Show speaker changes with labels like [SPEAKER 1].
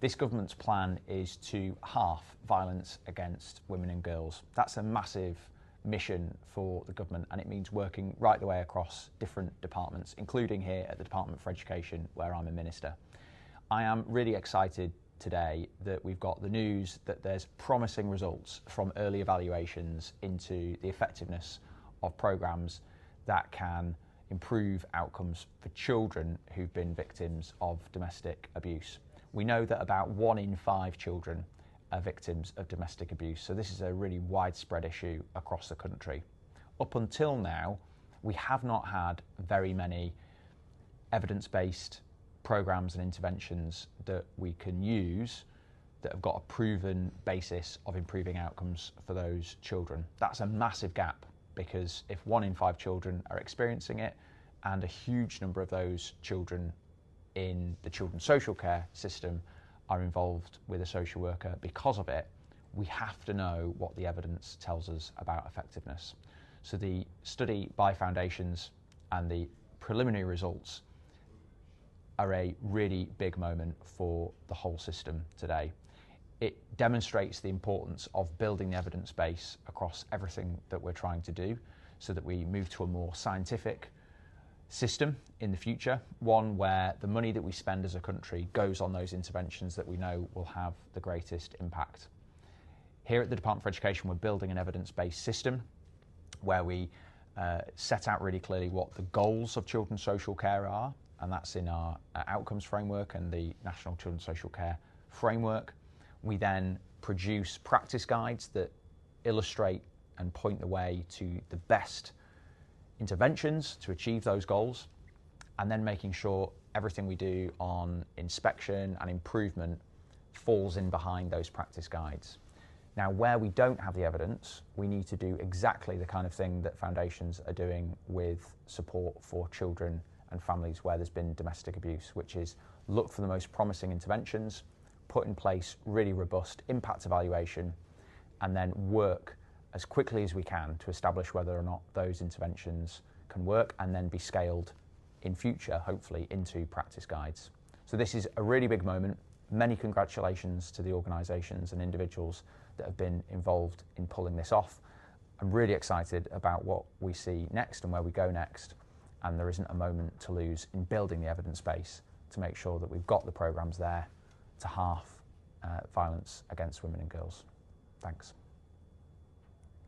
[SPEAKER 1] This government's plan is to halve violence against women and girls. That's a massive mission for the government, and it means working right the way across different departments, including here at the Department for Education, where I'm a minister. I am really excited today that we've got the news that there's promising results from early evaluations into the effectiveness of programmes that can improve outcomes for children who've been victims of domestic abuse. We know that about 1 in 5 children are victims of domestic abuse, so this is a really widespread issue across the country. Up until now, we have not had very many evidence-based programmes and interventions that we can use that have got a proven basis of improving outcomes for those children. That's a massive gap, because if 1 in 5 children are experiencing it, and a huge number of those children in the children's social care system are involved with a social worker because of it, we have to know what the evidence tells us about effectiveness. So the study by foundations and the preliminary results are a really big moment for the whole system today. It demonstrates the importance of building the evidence base across everything that we're trying to do, so that we move to a more scientific system in the future, one where the money that we spend as a country goes on those interventions that we know will have the greatest impact. Here at the Department for Education, we're building an evidence-based system where we set out really clearly what the goals of children's social care are, and that's in our outcomes framework and the National Children's Social Care Framework. We then produce practice guides that illustrate and point the way to the best interventions to achieve those goals, and then making sure everything we do on inspection and improvement falls in behind those practice guides. Now, where we don't have the evidence, we need to do exactly the kind of thing that foundations are doing with support for children and families where there's been domestic abuse, which is look for the most promising interventions, put in place really robust impact evaluation, and then work as quickly as we can to establish whether or not those interventions can work, and then be scaled in future, hopefully, into practice guides. So this is a really big moment. Many congratulations to the organisations and individuals that have been involved in pulling this off. I'm really excited about what we see next and where we go next, and there isn't a moment to lose in building the evidence base to make sure that we've got the programmes there to halve violence against women and girls. Thanks.